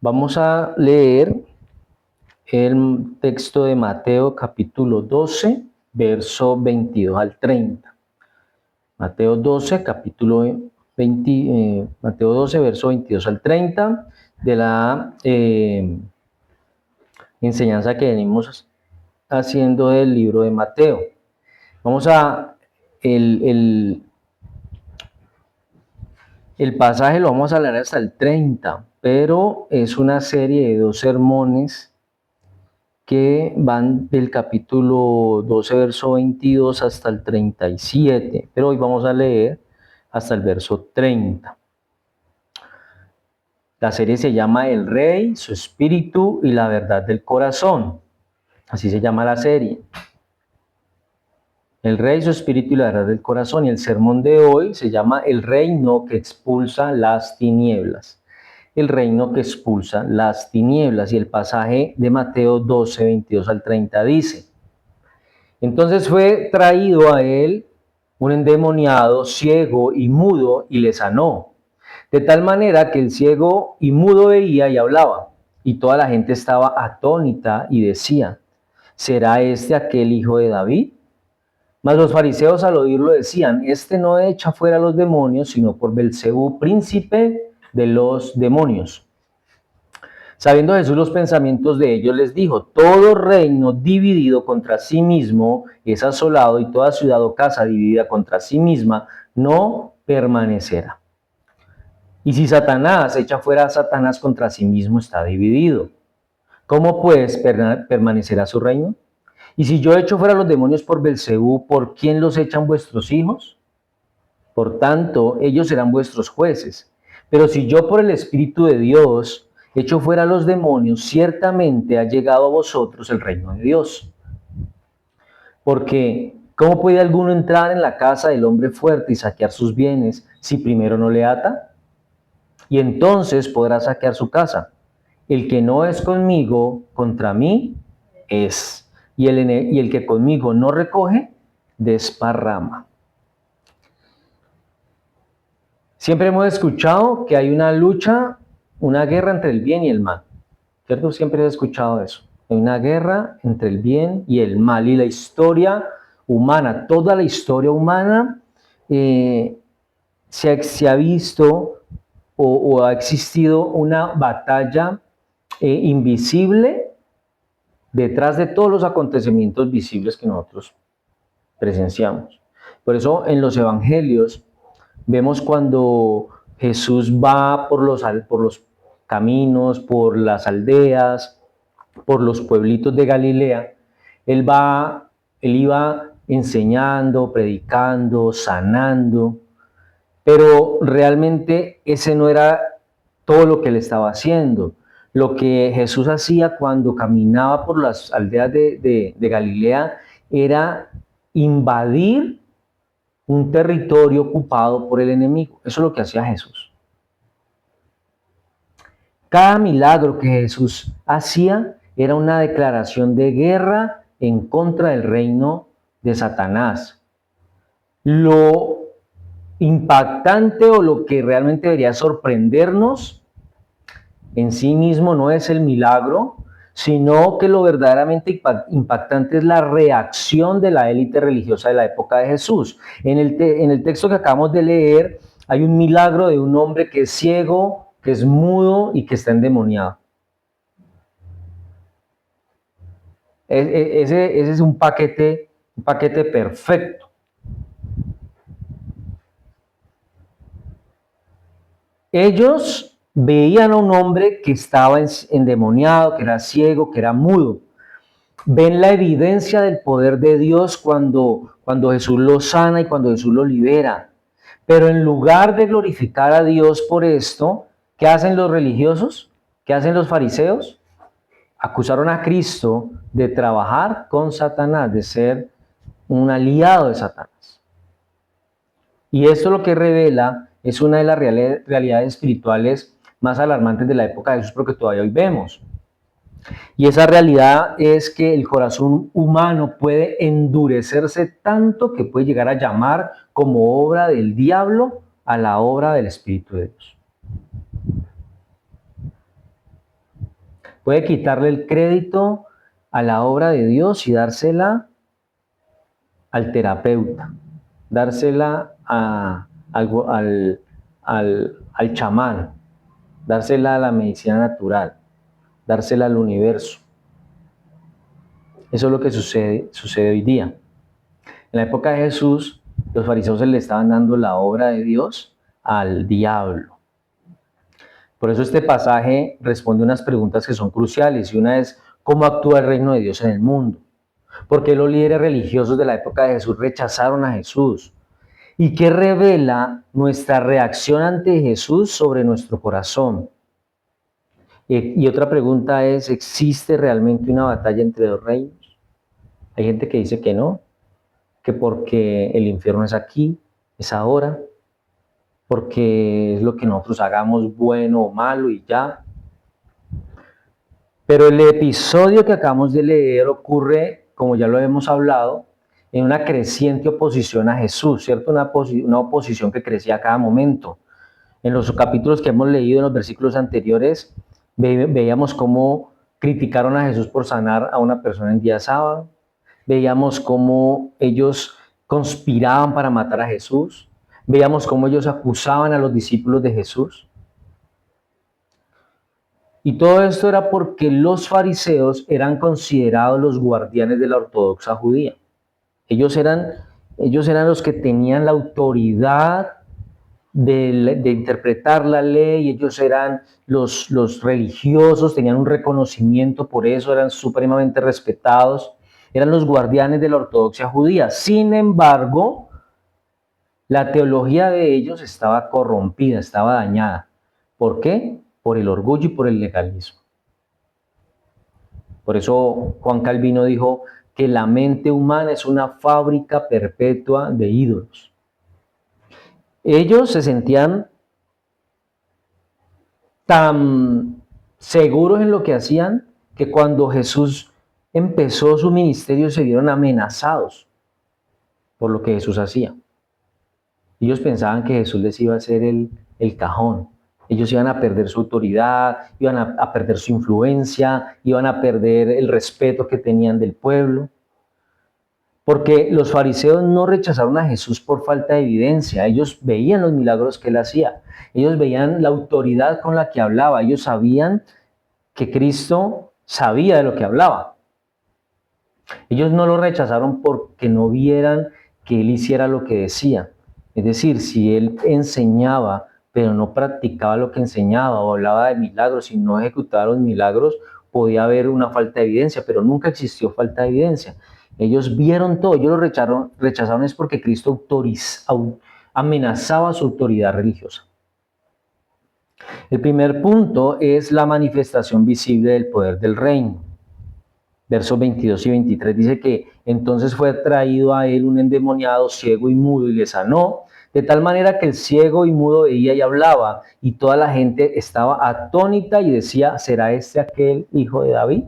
Vamos a leer el texto de Mateo capítulo 12, verso 22 al 30. Mateo 12, Mateo 12, verso 22 al 30, de la enseñanza que venimos haciendo del libro de Mateo. Vamos a, el pasaje lo vamos a leer hasta el 30, pero es una serie de 2 sermones que van del capítulo 12, verso 22 hasta el 37, pero hoy vamos a leer hasta el verso 30. La serie se llama El Rey, su Espíritu y la Verdad del Corazón. Así se llama la serie. El Rey, su Espíritu y la Verdad del Corazón. Y el sermón de hoy se llama El reino que expulsa las tinieblas. El reino que expulsa las tinieblas. Y el pasaje de Mateo 12, 22 al 30 dice: Entonces fue traído a él un endemoniado, ciego y mudo, y le sanó. De tal manera que el ciego y mudo veía y hablaba, y toda la gente estaba atónita y decía: ¿será este aquel hijo de David? Mas los fariseos al oírlo decían: este no echa fuera a los demonios, sino por Belcebú, príncipe de los demonios. Sabiendo Jesús los pensamientos de ellos, les dijo: todo reino dividido contra sí mismo es asolado, y toda ciudad o casa dividida contra sí misma no permanecerá. Y si Satanás echa fuera a Satanás, contra sí mismo está dividido. ¿Cómo pues permanecerá su reino? Y si yo echo fuera a los demonios por Belcebú, ¿por quién los echan vuestros hijos? Por tanto, ellos serán vuestros jueces. Pero si yo por el Espíritu de Dios echo fuera a los demonios, ciertamente ha llegado a vosotros el reino de Dios. Porque, ¿cómo puede alguno entrar en la casa del hombre fuerte y saquear sus bienes si primero no le ata? Y entonces podrá saquear su casa. El que no es conmigo, contra mí es. Y el que conmigo no recoge, desparrama. Siempre hemos escuchado que hay una lucha, una guerra entre el bien y el mal, ¿cierto? Siempre he escuchado eso. Hay una guerra entre el bien y el mal. Y la historia humana, toda la historia humana, se ha visto o ha existido una batalla invisible detrás de todos los acontecimientos visibles que nosotros presenciamos. Por eso en los evangelios vemos cuando Jesús va por los caminos, por las aldeas, por los pueblitos de Galilea, él iba enseñando, predicando, sanando, pero realmente ese no era todo lo que él estaba haciendo. Lo que Jesús hacía cuando caminaba por las aldeas de Galilea era invadir un territorio ocupado por el enemigo. Eso es lo que hacía Jesús. Cada milagro que Jesús hacía era una declaración de guerra en contra del reino de Satanás. Lo impactante o lo que realmente debería sorprendernos en sí mismo no es el milagro, sino que lo verdaderamente impactante es la reacción de la élite religiosa de la época de Jesús. En el texto que acabamos de leer hay un milagro de un hombre que es ciego, que es mudo y que está endemoniado. Ese es un paquete perfecto. Ellos veían a un hombre que estaba endemoniado, que era ciego, que era mudo. Ven la evidencia del poder de Dios cuando Jesús lo sana y cuando Jesús lo libera. Pero en lugar de glorificar a Dios por esto, ¿qué hacen los religiosos? ¿Qué hacen los fariseos? Acusaron a Cristo de trabajar con Satanás, de ser un aliado de Satanás. Y esto lo que revela es una de las realidades espirituales más alarmantes de la época de Jesús, pero que todavía hoy vemos. Y esa realidad es que el corazón humano puede endurecerse tanto que puede llegar a llamar como obra del diablo a la obra del Espíritu de Dios. Puede quitarle el crédito a la obra de Dios y dársela al terapeuta, dársela al chamán, dársela a la medicina natural, dársela al universo. Eso es lo que sucede hoy día. En la época de Jesús, los fariseos le estaban dando la obra de Dios al diablo. Por eso este pasaje responde unas preguntas que son cruciales, y una es: ¿cómo actúa el reino de Dios en el mundo? ¿Por qué los líderes religiosos de la época de Jesús rechazaron a Jesús? ¿Y qué revela nuestra reacción ante Jesús sobre nuestro corazón? Y otra pregunta es: ¿existe realmente una batalla entre dos reinos? Hay gente que dice que no, que porque el infierno es aquí, es ahora, porque es lo que nosotros hagamos bueno o malo y ya. Pero el episodio que acabamos de leer ocurre, como ya lo hemos hablado, en una creciente oposición a Jesús, ¿cierto? Una oposición que crecía a cada momento. En los capítulos que hemos leído, en los versículos anteriores, veíamos cómo criticaron a Jesús por sanar a una persona en día sábado. Veíamos cómo ellos conspiraban para matar a Jesús. Veíamos cómo ellos acusaban a los discípulos de Jesús. Y todo esto era porque los fariseos eran considerados los guardianes de la ortodoxa judía. Ellos eran los que tenían la autoridad de interpretar la ley. Ellos eran los religiosos, tenían un reconocimiento por eso, eran supremamente respetados, eran los guardianes de la ortodoxia judía. Sin embargo, la teología de ellos estaba corrompida, estaba dañada. ¿Por qué? Por el orgullo y por el legalismo. Por eso Juan Calvino dijo que la mente humana es una fábrica perpetua de ídolos. Ellos se sentían tan seguros en lo que hacían que cuando Jesús empezó su ministerio se vieron amenazados por lo que Jesús hacía. Ellos pensaban que Jesús les iba a hacer el cajón. Ellos iban a perder su autoridad, iban a perder su influencia, iban a perder el respeto que tenían del pueblo. Porque los fariseos no rechazaron a Jesús por falta de evidencia. Ellos veían los milagros que él hacía. Ellos veían la autoridad con la que hablaba. Ellos sabían que Cristo sabía de lo que hablaba. Ellos no lo rechazaron porque no vieran que él hiciera lo que decía. Es decir, si él enseñaba, pero no practicaba lo que enseñaba, o hablaba de milagros y no ejecutaba los milagros, podía haber una falta de evidencia, pero nunca existió falta de evidencia. Ellos vieron todo. Ellos lo rechazaron es porque Cristo amenazaba su autoridad religiosa. El primer punto es la manifestación visible del poder del reino. Versos 22 y 23 dice que entonces fue traído a él un endemoniado ciego y mudo y le sanó, de tal manera que el ciego y mudo veía y hablaba, y toda la gente estaba atónita y decía: ¿será este aquel hijo de David?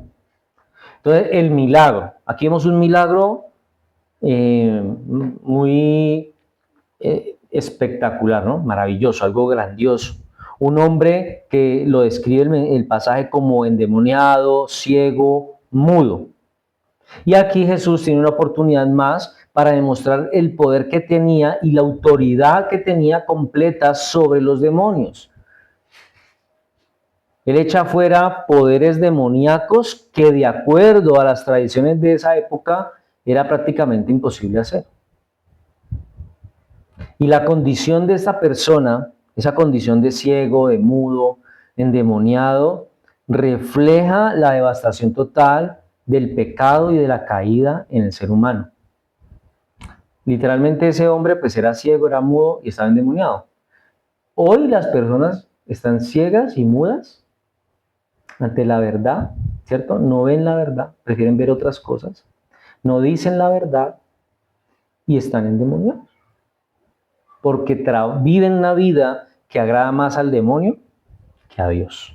Entonces, el milagro. Aquí vemos un milagro muy espectacular, ¿no? Maravilloso, algo grandioso. Un hombre que lo describe el pasaje como endemoniado, ciego, mudo. Y aquí Jesús tiene una oportunidad más para demostrar el poder que tenía y la autoridad que tenía completa sobre los demonios. Él echa fuera poderes demoníacos que, de acuerdo a las tradiciones de esa época, era prácticamente imposible hacer. Y la condición de esta persona, esa condición de ciego, de mudo, endemoniado, refleja la devastación total del pecado y de la caída en el ser humano. Literalmente ese hombre pues era ciego, era mudo y estaba endemoniado. Hoy las personas están ciegas y mudas ante la verdad, ¿cierto? No ven la verdad, prefieren ver otras cosas, no dicen la verdad y están endemoniados. Porque viven una vida que agrada más al demonio que a Dios.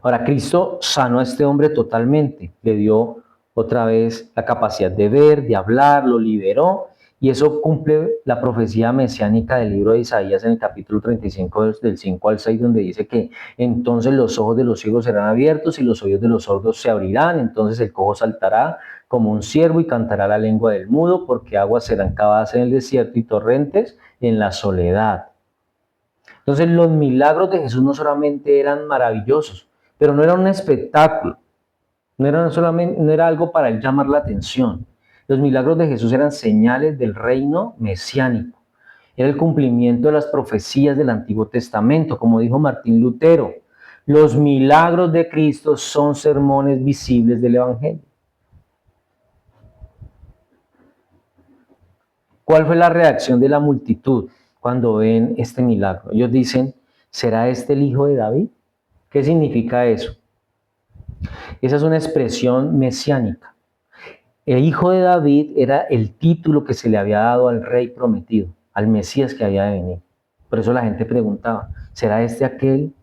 Ahora, Cristo sanó a este hombre totalmente, le dio otra vez la capacidad de ver, de hablar, lo liberó, Y eso cumple la profecía mesiánica del libro de Isaías en el capítulo 35, del 5 al 6, donde dice que entonces los ojos de los ciegos serán abiertos y los oídos de los sordos se abrirán, entonces el cojo saltará como un ciervo y cantará la lengua del mudo, porque aguas serán cavadas en el desierto y torrentes en la soledad. Entonces los milagros de Jesús no solamente eran maravillosos, pero no era un espectáculo, no era algo para él llamar la atención. Los milagros de Jesús eran señales del reino mesiánico. Era el cumplimiento de las profecías del Antiguo Testamento, como dijo Martín Lutero. Los milagros de Cristo son sermones visibles del Evangelio. ¿Cuál fue la reacción de la multitud cuando ven este milagro? Ellos dicen, ¿será este el hijo de David? ¿Qué significa eso? Esa es una expresión mesiánica. El hijo de David era el título que se le había dado al rey prometido, al Mesías que había de venir. Por eso la gente preguntaba, ¿será este aquel,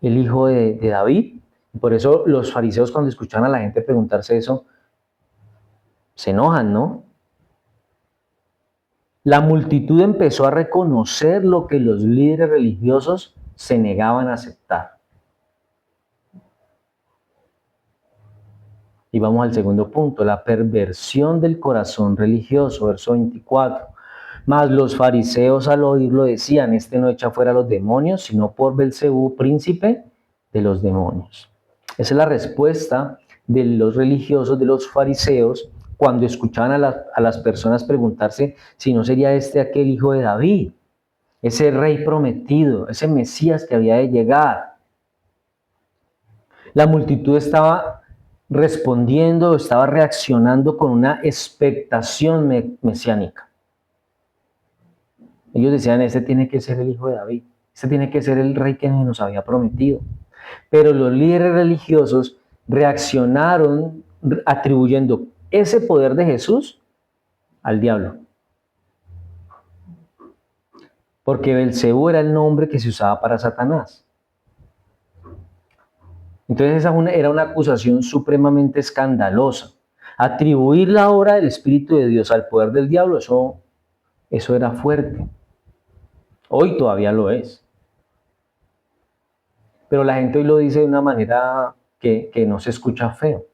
el hijo de David? Y por eso los fariseos, cuando escuchaban a la gente preguntarse eso, se enojan, ¿no? La multitud empezó a reconocer lo que los líderes religiosos se negaban a aceptar. Y vamos al segundo punto, la perversión del corazón religioso, verso 24. Mas los fariseos al oírlo decían, este no echa fuera a los demonios, sino por Belcebú, príncipe de los demonios. Esa es la respuesta de los religiosos, de los fariseos, cuando escuchaban a las personas preguntarse si no sería este aquel hijo de David, ese rey prometido, ese Mesías que había de llegar. La multitud estaba respondiendo, estaba reaccionando con una expectación mesiánica. Ellos decían, este tiene que ser el hijo de David, este tiene que ser el rey que nos había prometido. Pero los líderes religiosos reaccionaron atribuyendo ese poder de Jesús al diablo. Porque Belcebú era el nombre que se usaba para Satanás. Entonces esa era una acusación supremamente escandalosa. Atribuir la obra del Espíritu de Dios al poder del diablo, eso era fuerte. Hoy todavía lo es. Pero la gente hoy lo dice de una manera que no se escucha feo.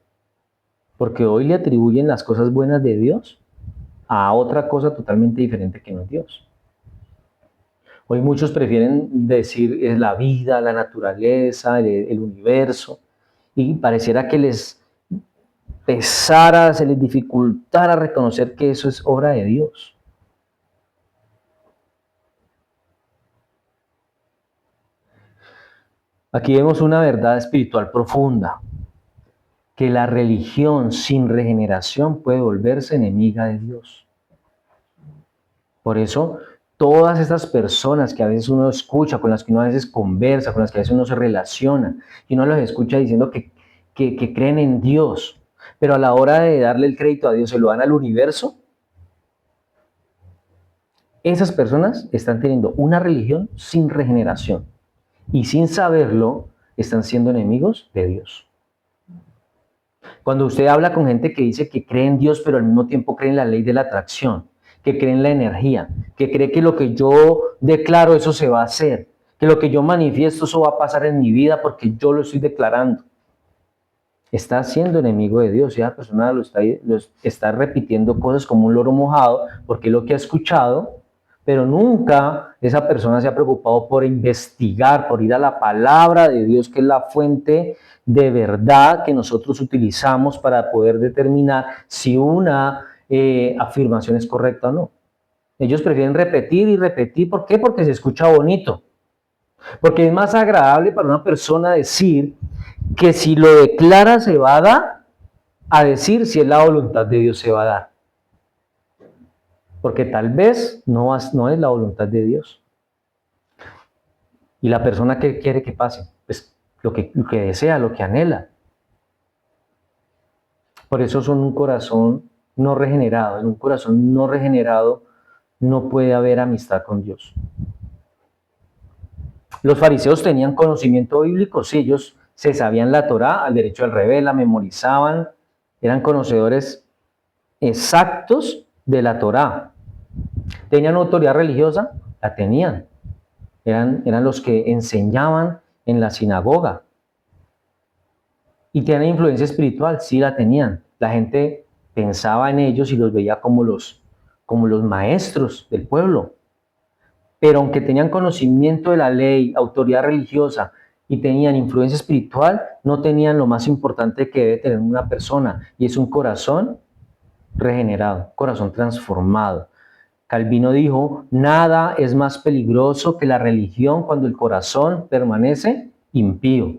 Porque hoy le atribuyen las cosas buenas de Dios a otra cosa totalmente diferente que no es Dios. Hoy muchos prefieren decir es la vida, la naturaleza, el universo, y pareciera que les pesara, se les dificultara reconocer que eso es obra de Dios. Aquí vemos una verdad espiritual profunda, que la religión sin regeneración puede volverse enemiga de Dios. Por eso, todas estas personas que a veces uno escucha, con las que uno a veces conversa, con las que a veces uno se relaciona, y uno los escucha diciendo que creen en Dios, pero a la hora de darle el crédito a Dios se lo dan al universo, esas personas están teniendo una religión sin regeneración y sin saberlo están siendo enemigos de Dios. Cuando usted habla con gente que dice que cree en Dios pero al mismo tiempo cree en la ley de la atracción, que cree en la energía, que cree que lo que yo declaro eso se va a hacer, que lo que yo manifiesto eso va a pasar en mi vida porque yo lo estoy declarando, está siendo enemigo de Dios. Y esa persona lo está repitiendo cosas como un loro mojado porque es lo que ha escuchado, pero nunca esa persona se ha preocupado por investigar, por ir a la palabra de Dios, que es la fuente de verdad que nosotros utilizamos para poder determinar si una afirmación es correcta o no. Ellos prefieren repetir y repetir. ¿Por qué? Porque se escucha bonito. Porque es más agradable para una persona decir que si lo declara se va a dar, a decir si es la voluntad de Dios se va a dar. Porque tal vez no es la voluntad de Dios. Y la persona que quiere que pase, pues lo que desea, lo que anhela. Por eso son un corazón no regenerado. En un corazón no regenerado no puede haber amistad con Dios. Los fariseos tenían conocimiento bíblico, sí, ellos se sabían la Torá, al derecho al revés, la memorizaban, eran conocedores exactos de la Torá. ¿Tenían autoridad religiosa? La tenían. Eran los que enseñaban en la sinagoga. ¿Y tenían influencia espiritual? Sí la tenían. La gente pensaba en ellos y los veía como los maestros del pueblo. Pero aunque tenían conocimiento de la ley, autoridad religiosa y tenían influencia espiritual, no tenían lo más importante que debe tener una persona, y es un corazón regenerado, corazón transformado. Calvino dijo, nada es más peligroso que la religión cuando el corazón permanece impío.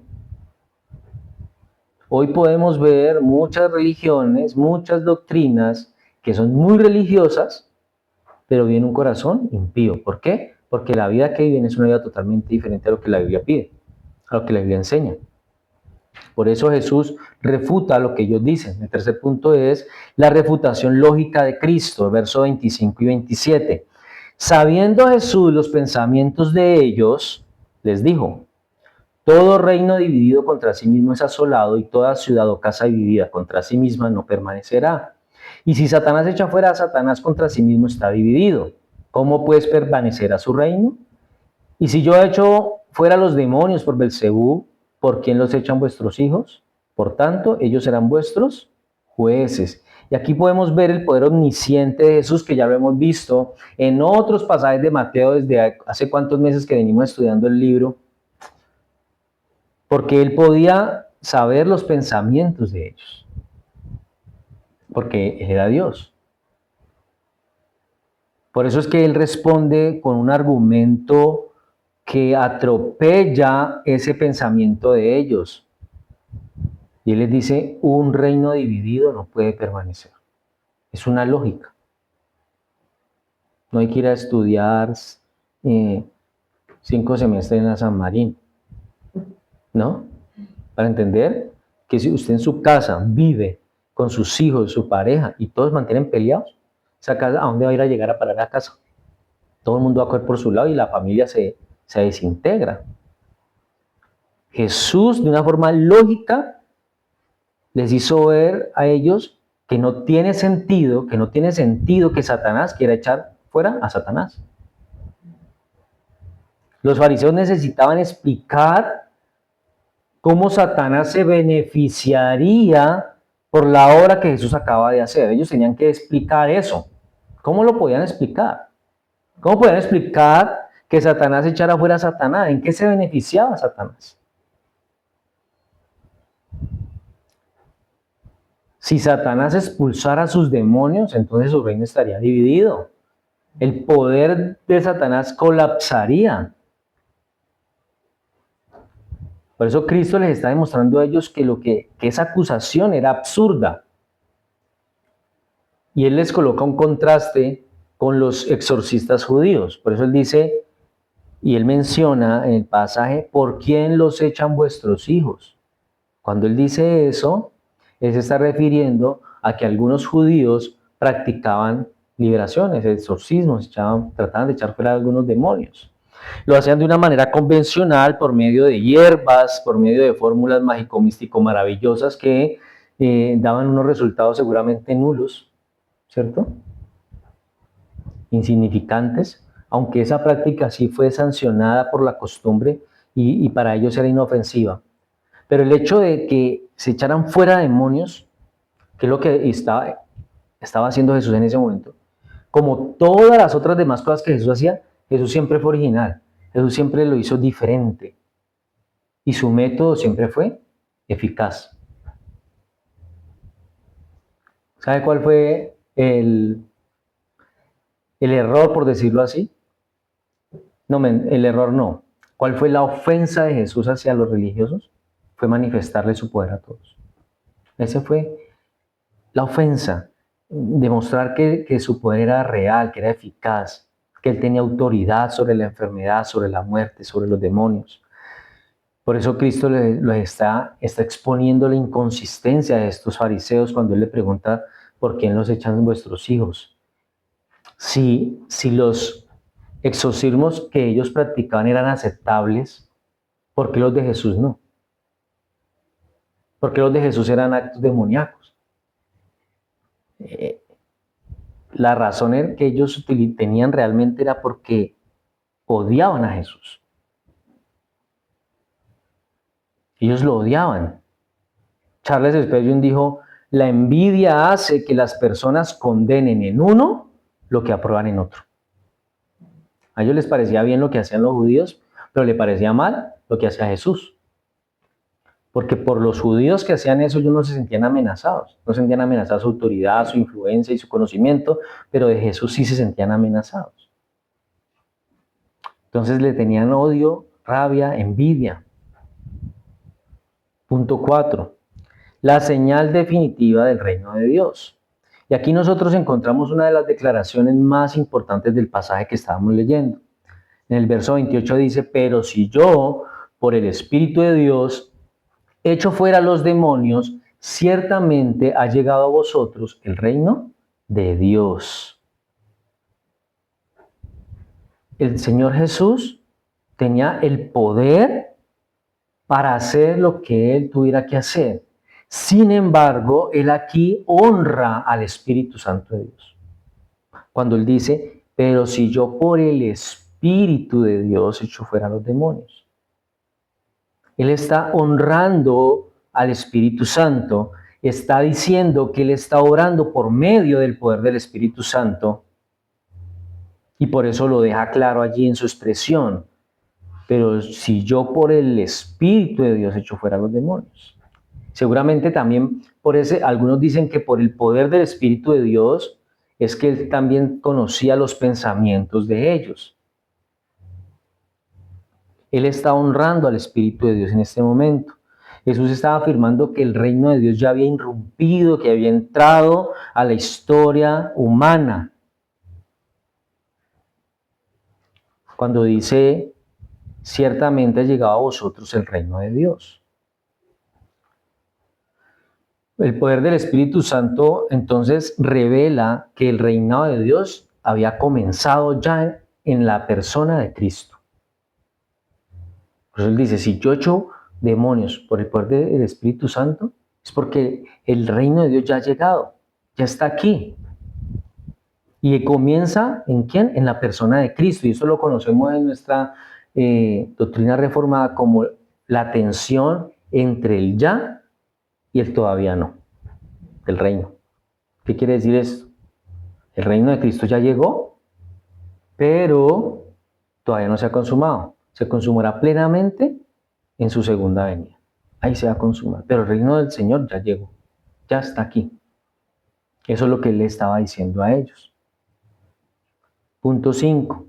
Hoy podemos ver muchas religiones, muchas doctrinas que son muy religiosas, pero viene un corazón impío. ¿Por qué? Porque la vida que viven es una vida totalmente diferente a lo que la Biblia pide, a lo que la Biblia enseña. Por eso Jesús refuta lo que ellos dicen. El tercer punto es la refutación lógica de Cristo, versos 25 y 27. Sabiendo Jesús los pensamientos de ellos, les dijo, todo reino dividido contra sí mismo es asolado y toda ciudad o casa dividida contra sí misma no permanecerá. Y si Satanás echa fuera a Satanás contra sí mismo está dividido. ¿Cómo pues permanecerá su reino? Y si yo echo fuera a los demonios por Belcebú, ¿por quién los echan vuestros hijos? Por tanto, ellos serán vuestros jueces. Y aquí podemos ver el poder omnisciente de Jesús, que ya lo hemos visto en otros pasajes de Mateo desde hace cuántos meses que venimos estudiando el libro, porque él podía saber los pensamientos de ellos, porque él era Dios. Por eso es que él responde con un argumento que atropella ese pensamiento de ellos. Y él les dice, un reino dividido no puede permanecer. Es una lógica. No hay que ir a estudiar 5 semestres en la San Marín, ¿no? Para entender que si usted en su casa vive con sus hijos, su pareja, y todos mantienen peleados, esa casa, ¿a dónde va a ir a llegar a parar la casa? Todo el mundo va a coger por su lado y la familia se desintegra. Jesús, de una forma lógica, les hizo ver a ellos que no tiene sentido que Satanás quiera echar fuera a Satanás. Los fariseos necesitaban explicar cómo Satanás se beneficiaría por la obra que Jesús acaba de hacer. Ellos tenían que explicar eso. ¿Cómo lo podían explicar? ¿Cómo podían explicar que Satanás echara fuera a Satanás? ¿En qué se beneficiaba Satanás? Si Satanás expulsara a sus demonios, entonces su reino estaría dividido. El poder de Satanás colapsaría. Por eso Cristo les está demostrando a ellos que esa acusación era absurda. Y él les coloca un contraste con los exorcistas judíos. Por eso él dice, y él menciona en el pasaje, ¿por quién los echan vuestros hijos? Cuando él dice eso, él se está refiriendo a que algunos judíos practicaban liberaciones, exorcismos, trataban de echar fuera algunos demonios. Lo hacían de una manera convencional, por medio de hierbas, por medio de fórmulas mágico-místico maravillosas que daban unos resultados seguramente nulos, ¿cierto? Insignificantes, aunque esa práctica sí fue sancionada por la costumbre y para ellos era inofensiva. Pero el hecho de que se echaran fuera demonios, que es lo que estaba haciendo Jesús en ese momento, como todas las otras demás cosas que Jesús hacía, Jesús siempre fue original, Jesús siempre lo hizo diferente y su método siempre fue eficaz. ¿Sabe cuál fue el error, por decirlo así? No, el error no. ¿Cuál fue la ofensa de Jesús hacia los religiosos? Fue manifestarle su poder a todos. Esa fue la ofensa, demostrar que su poder era real, que era eficaz, que él tenía autoridad sobre la enfermedad, sobre la muerte, sobre los demonios. Por eso Cristo les está exponiendo la inconsistencia de estos fariseos cuando él le pregunta por quién los echan vuestros hijos. Si los exorcismos que ellos practicaban eran aceptables, ¿por qué los de Jesús no? ¿Por qué los de Jesús eran actos demoníacos? la razón que ellos tenían realmente era porque odiaban a Jesús. Ellos lo odiaban. Charles Spurgeon dijo, la envidia hace que las personas condenen en uno lo que aprueban en otro. A ellos les parecía bien lo que hacían los judíos, pero le parecía mal lo que hacía Jesús. Porque por los judíos que hacían eso, ellos no se sentían amenazados. No sentían amenazada su autoridad, su influencia y su conocimiento, pero de Jesús sí se sentían amenazados. Entonces le tenían odio, rabia, envidia. Punto 4. La señal definitiva del reino de Dios. Y aquí nosotros encontramos una de las declaraciones más importantes del pasaje que estábamos leyendo. En el verso 28 dice, pero si yo, por el Espíritu de Dios, echo fuera los demonios, ciertamente ha llegado a vosotros el reino de Dios. El Señor Jesús tenía el poder para hacer lo que Él tuviera que hacer. Sin embargo, Él aquí honra al Espíritu Santo de Dios. Cuando Él dice, pero si yo por el Espíritu de Dios echo fuera los demonios. Él está honrando al Espíritu Santo, está diciendo que Él está orando por medio del poder del Espíritu Santo y por eso lo deja claro allí en su expresión. Pero si yo por el Espíritu de Dios echo fuera los demonios. Seguramente también algunos dicen que por el poder del Espíritu de Dios es que Él también conocía los pensamientos de ellos. Él está honrando al Espíritu de Dios en este momento. Jesús estaba afirmando que el reino de Dios ya había irrumpido, que había entrado a la historia humana. Cuando dice, ciertamente ha llegado a vosotros el reino de Dios. El poder del Espíritu Santo entonces revela que el reinado de Dios había comenzado ya en la persona de Cristo. Por eso él dice, si yo echo demonios por el poder del Espíritu Santo, es porque el reino de Dios ya ha llegado, ya está aquí. Y comienza, ¿en quién? En la persona de Cristo. Y eso lo conocemos en nuestra doctrina reformada como la tensión entre el ya y el todavía no, del reino. ¿Qué quiere decir esto? El reino de Cristo ya llegó, pero todavía no se ha consumado. Se consumará plenamente en su segunda venida. Ahí se va a consumar. Pero el reino del Señor ya llegó, ya está aquí. Eso es lo que él le estaba diciendo a ellos. Punto 5.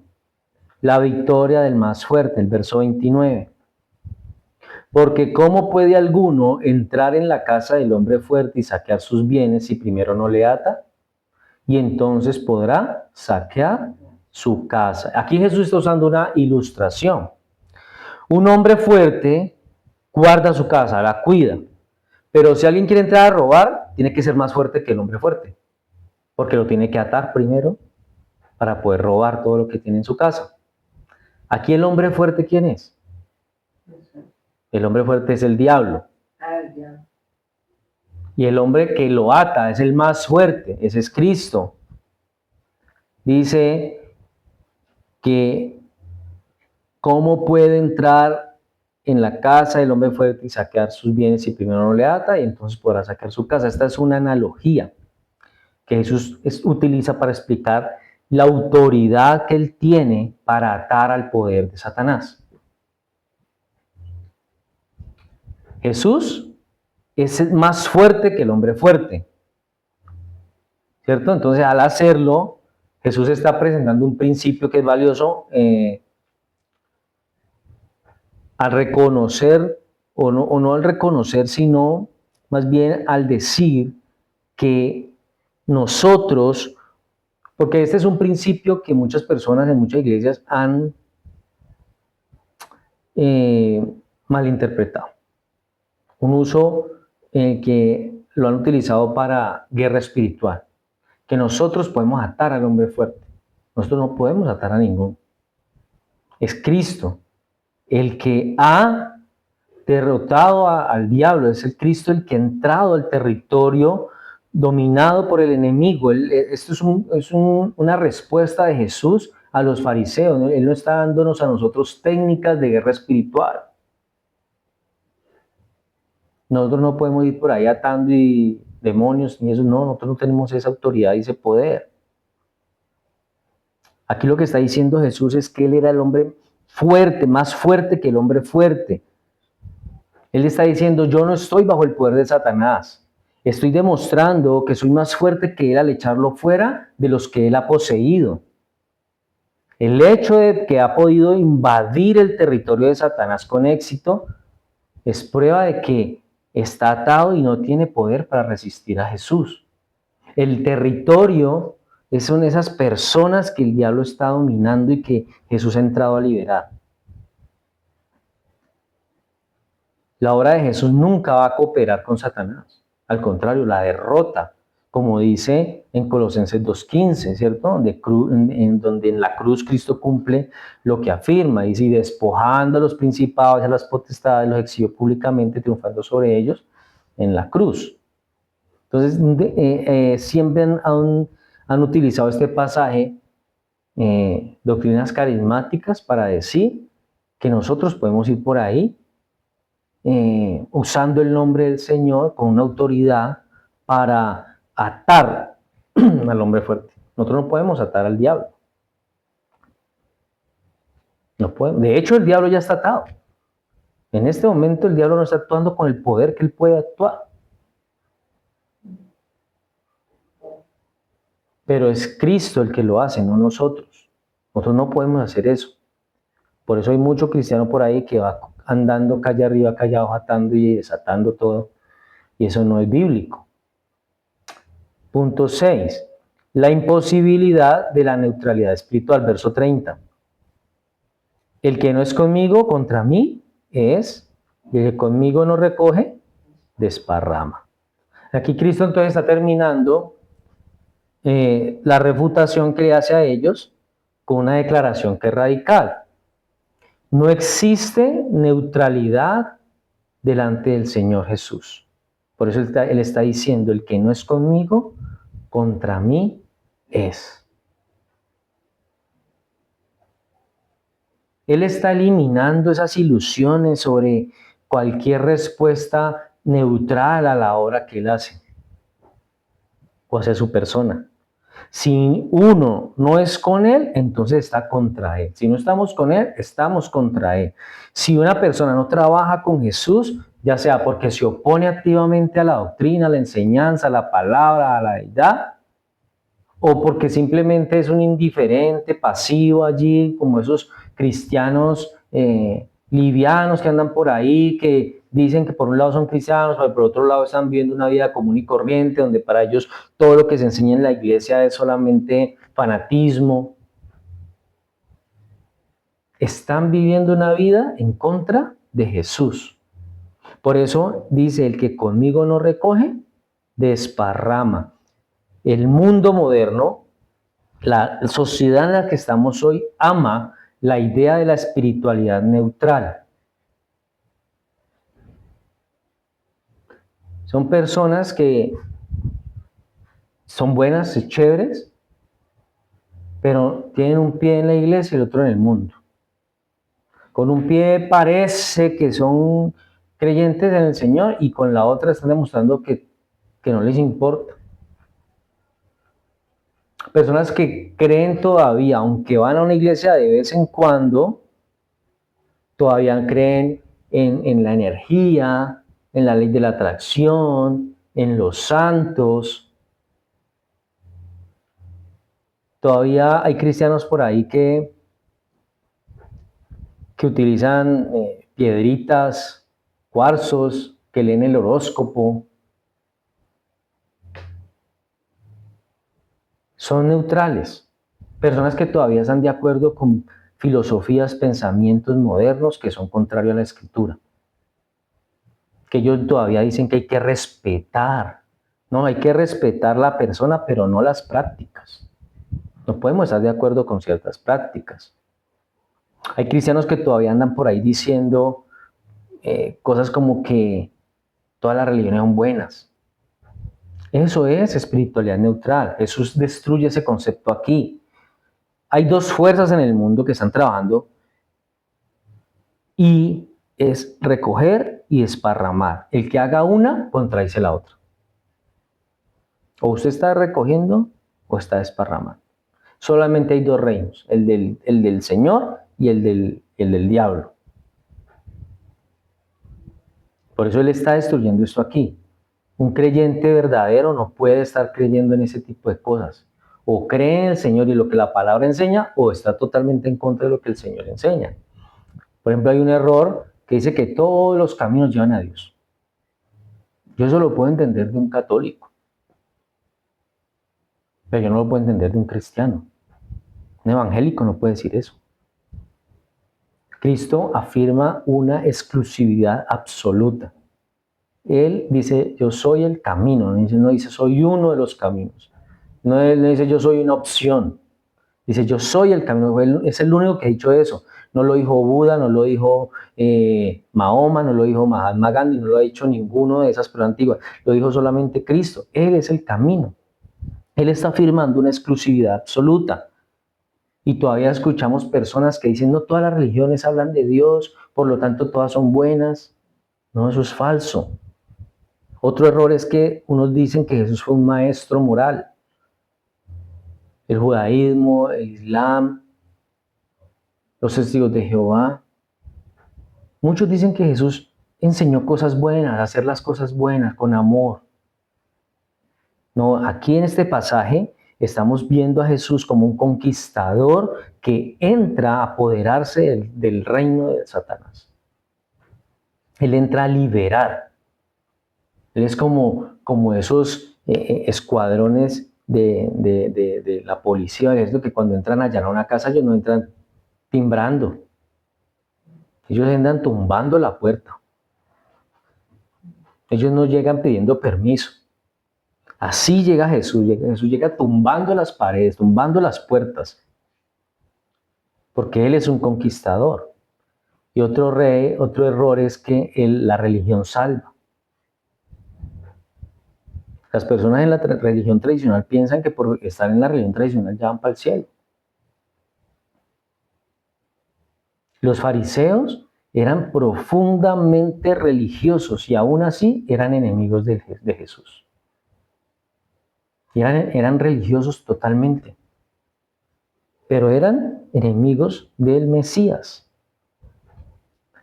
La victoria del más fuerte, el verso 29. Porque ¿cómo puede alguno entrar en la casa del hombre fuerte y saquear sus bienes si primero no le ata? Y entonces podrá saquear su casa. Aquí Jesús está usando una ilustración. Un hombre fuerte guarda su casa, la cuida. Pero si alguien quiere entrar a robar, tiene que ser más fuerte que el hombre fuerte. Porque lo tiene que atar primero para poder robar todo lo que tiene en su casa. Aquí el hombre fuerte, ¿quién es? El hombre fuerte es el diablo. Y el hombre que lo ata es el más fuerte, ese es Cristo. Dice que ¿cómo puede entrar en la casa del hombre fuerte y saquear sus bienes si primero no le ata? Y entonces podrá saquear su casa. Esta es una analogía que Jesús utiliza para explicar la autoridad que él tiene para atar al poder de Satanás. Jesús es más fuerte que el hombre fuerte, ¿cierto? Entonces, al hacerlo, Jesús está presentando un principio que es valioso al reconocer, o no al reconocer, sino más bien al decir que nosotros, porque este es un principio que muchas personas en muchas iglesias han malinterpretado. Un uso que lo han utilizado para guerra espiritual. Que nosotros podemos atar al hombre fuerte. Nosotros no podemos atar a ninguno. Es Cristo el que ha derrotado al diablo. Es el Cristo el que ha entrado al territorio dominado por el enemigo. Esto es una respuesta de Jesús a los fariseos, ¿no? Él no está dándonos a nosotros técnicas de guerra espiritual. Nosotros no podemos ir por ahí atando y demonios ni eso, no, nosotros no tenemos esa autoridad y ese poder. Aquí lo que está diciendo Jesús es que Él era el hombre fuerte, más fuerte que el hombre fuerte. Él está diciendo, yo no estoy bajo el poder de Satanás. Estoy demostrando que soy más fuerte que Él al echarlo fuera de los que Él ha poseído. El hecho de que ha podido invadir el territorio de Satanás con éxito es prueba de que está atado y no tiene poder para resistir a Jesús. El territorio son esas personas que el diablo está dominando y que Jesús ha entrado a liberar. La obra de Jesús nunca va a cooperar con Satanás. Al contrario, la derrota, como dice en Colosenses 2:15, ¿cierto? Donde en la cruz Cristo cumple lo que afirma. Dice, y despojando a los principados y a las potestades, los exhibió públicamente, triunfando sobre ellos en la cruz. Entonces, siempre han utilizado este pasaje, doctrinas carismáticas, para decir que nosotros podemos ir por ahí usando el nombre del Señor con una autoridad para atar al hombre fuerte. Nosotros no podemos atar al diablo. No podemos. De hecho, el diablo ya está atado. En este momento el diablo no está actuando con el poder que él puede actuar. Pero es Cristo el que lo hace, no nosotros. Nosotros no podemos hacer eso. Por eso hay mucho cristiano por ahí que va andando calle arriba, calle abajo, atando y desatando todo. Y eso no es bíblico. Punto 6. La imposibilidad de la neutralidad espiritual. Verso 30. El que no es conmigo, contra mí es. Y el que conmigo no recoge, desparrama. Aquí Cristo entonces está terminando la refutación que le hace a ellos con una declaración que es radical. No existe neutralidad delante del Señor Jesús. Por eso Él está diciendo, el que no es conmigo, contra mí es. Él está eliminando esas ilusiones sobre cualquier respuesta neutral a la obra que Él hace, o sea, su persona. Si uno no es con Él, entonces está contra Él. Si no estamos con Él, estamos contra Él. Si una persona no trabaja con Jesús, ya sea porque se opone activamente a la doctrina, a la enseñanza, a la palabra, a la deidad, o porque simplemente es un indiferente, pasivo allí, como esos cristianos livianos que andan por ahí, que dicen que por un lado son cristianos, pero por otro lado están viviendo una vida común y corriente, donde para ellos todo lo que se enseña en la iglesia es solamente fanatismo. Están viviendo una vida en contra de Jesús. Por eso dice, el que conmigo no recoge, desparrama. El mundo moderno, la sociedad en la que estamos hoy, ama la idea de la espiritualidad neutral. Son personas que son buenas y chéveres, pero tienen un pie en la iglesia y el otro en el mundo. Con un pie parece que son creyentes en el Señor y con la otra están demostrando que no les importa. Personas que creen todavía, aunque van a una iglesia de vez en cuando, todavía creen en la energía, en la ley de la atracción, en los santos. Todavía hay cristianos por ahí que utilizan piedritas, cuarzos, que leen el horóscopo. Son neutrales. Personas que todavía están de acuerdo con filosofías, pensamientos modernos que son contrarios a la escritura. Que ellos todavía dicen que hay que respetar. No, hay que respetar la persona, pero no las prácticas. No podemos estar de acuerdo con ciertas prácticas. Hay cristianos que todavía andan por ahí diciendo cosas como que todas las religiones son buenas. Eso es espiritualidad neutral. Jesús destruye ese concepto aquí. Hay dos fuerzas en el mundo que están trabajando y es recoger y desparramar. El que haga una contradice la otra. O usted está recogiendo o está desparramando. Solamente hay dos reinos, el del Señor y el del diablo. Por eso Él está destruyendo esto aquí. Un creyente verdadero no puede estar creyendo en ese tipo de cosas. O cree en el Señor y lo que la palabra enseña, o está totalmente en contra de lo que el Señor enseña. Por ejemplo, hay un error que dice que todos los caminos llevan a Dios. Yo eso lo puedo entender de un católico, pero yo no lo puedo entender de un cristiano. Un evangélico no puede decir eso. Cristo afirma una exclusividad absoluta. Él dice, yo soy el camino, no dice, soy uno de los caminos. No dice, yo soy una opción. Dice, yo soy el camino. Él es el único que ha dicho eso. No lo dijo Buda, no lo dijo Mahoma, no lo dijo Mahatma Gandhi, no lo ha dicho ninguno de esas personas antiguas. Lo dijo solamente Cristo. Él es el camino. Él está afirmando una exclusividad absoluta. Y todavía escuchamos personas que dicen, no todas las religiones hablan de Dios, por lo tanto todas son buenas. No, eso es falso. Otro error es que unos dicen que Jesús fue un maestro moral. El judaísmo, el islam, los testigos de Jehová. Muchos dicen que Jesús enseñó cosas buenas, hacer las cosas buenas con amor. No, aquí en este pasaje estamos viendo a Jesús como un conquistador que entra a apoderarse del reino de Satanás. Él entra a liberar. Él es como esos escuadrones de la policía, es lo que cuando entran allá a una casa ellos no entran timbrando. Ellos andan tumbando la puerta. Ellos no llegan pidiendo permiso. Así llega Jesús. Jesús llega tumbando las paredes, tumbando las puertas. Porque Él es un conquistador. Y otro error es que la religión salva. Las personas en la religión tradicional piensan que por estar en la religión tradicional ya van para el cielo. Los fariseos eran profundamente religiosos y aún así eran enemigos de Jesús. Eran religiosos totalmente, pero eran enemigos del Mesías.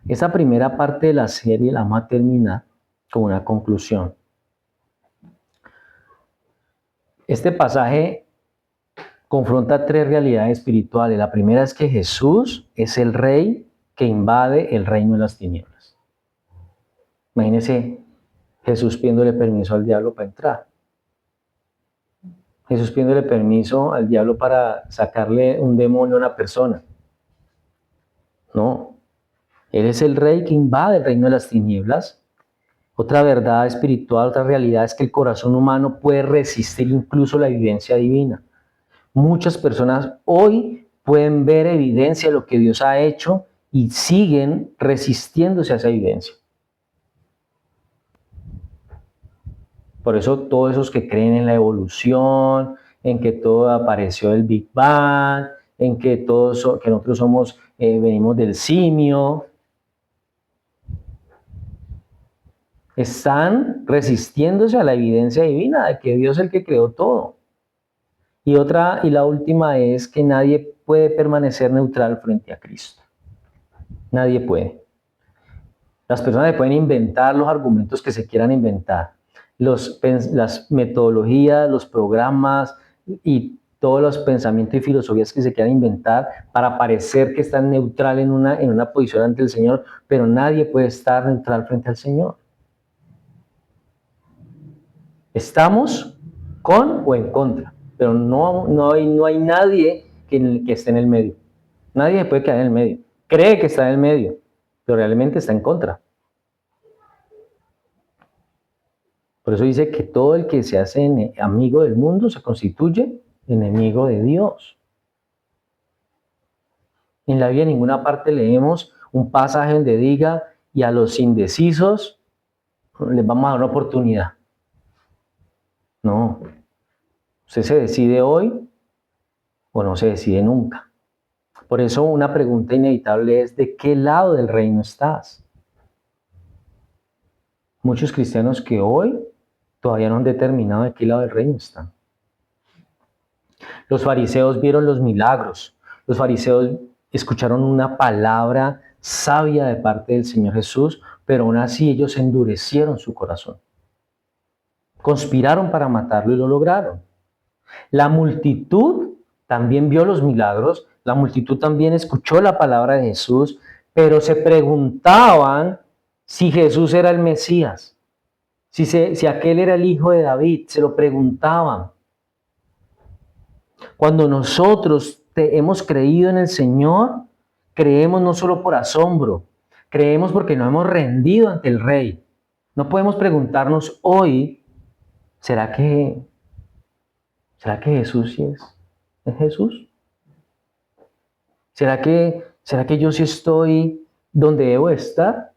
Esa primera parte de la serie la vamos a terminar con una conclusión. Este pasaje confronta tres realidades espirituales. La primera es que Jesús es el rey que invade el reino de las tinieblas. Imagínense Jesús pidiéndole permiso al diablo para entrar. Jesús pidiéndole permiso al diablo para sacarle un demonio a una persona. No, Él es el rey que invade el reino de las tinieblas. Otra verdad espiritual, otra realidad es que el corazón humano puede resistir incluso la evidencia divina. Muchas personas hoy pueden ver evidencia de lo que Dios ha hecho y siguen resistiéndose a esa evidencia. Por eso todos esos que creen en la evolución, en que todo apareció del Big Bang, en que nosotros venimos del simio, están resistiéndose a la evidencia divina de que Dios es el que creó todo. Y la última es que nadie puede permanecer neutral frente a Cristo. Nadie puede. Las personas pueden inventar los argumentos que se quieran inventar, las metodologías, los programas y todos los pensamientos y filosofías que se quieran inventar para parecer que están neutral en una posición ante el Señor, pero nadie puede estar neutral frente al Señor. Estamos con o en contra, pero no hay nadie que esté en el medio. Nadie puede quedar en el medio. Cree que está en el medio, pero realmente está en contra. Por eso dice que todo el que se hace amigo del mundo se constituye enemigo de Dios. En la Biblia en ninguna parte leemos un pasaje donde diga, y a los indecisos les vamos a dar una oportunidad. No, usted se decide hoy o no se decide nunca. Por eso una pregunta inevitable es: ¿de qué lado del reino estás? Muchos cristianos que hoy todavía no han determinado de qué lado del reino están. Los fariseos vieron los milagros. Los fariseos escucharon una palabra sabia de parte del Señor Jesús, pero aún así ellos endurecieron su corazón. Conspiraron para matarlo y lo lograron. La multitud también vio los milagros, la multitud también escuchó la palabra de Jesús, pero se preguntaban si Jesús era el Mesías, si aquel era el hijo de David, se lo preguntaban. Cuando nosotros hemos creído en el Señor, creemos no solo por asombro, creemos porque nos hemos rendido ante el Rey. No podemos preguntarnos hoy: ¿será que Jesús sí es Jesús? ¿Será que yo sí estoy donde debo estar?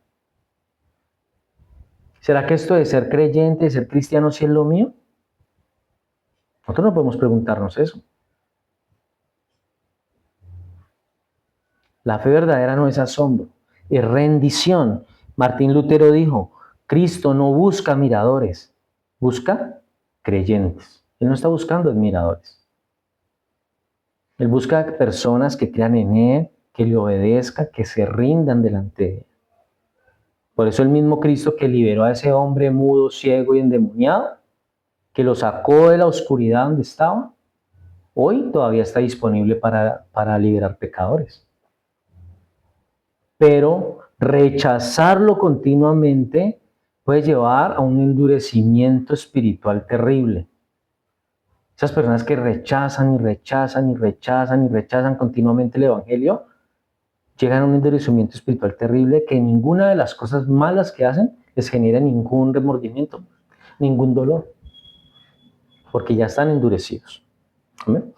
¿Será que esto de ser creyente, de ser cristiano, sí es lo mío? Nosotros no podemos preguntarnos eso. La fe verdadera no es asombro, es rendición. Martín Lutero dijo: Cristo no busca miradores, busca creyentes. Él no está buscando admiradores. Él busca personas que crean en Él, que le obedezcan, que se rindan delante de Él. Por eso el mismo Cristo que liberó a ese hombre mudo, ciego y endemoniado, que lo sacó de la oscuridad donde estaba, hoy todavía está disponible para liberar pecadores. Pero rechazarlo continuamente puede llevar a un endurecimiento espiritual terrible. Esas personas que rechazan y rechazan y rechazan y rechazan continuamente el Evangelio, llegan a un endurecimiento espiritual terrible que ninguna de las cosas malas que hacen les genera ningún remordimiento, ningún dolor, porque ya están endurecidos. ¿Amén?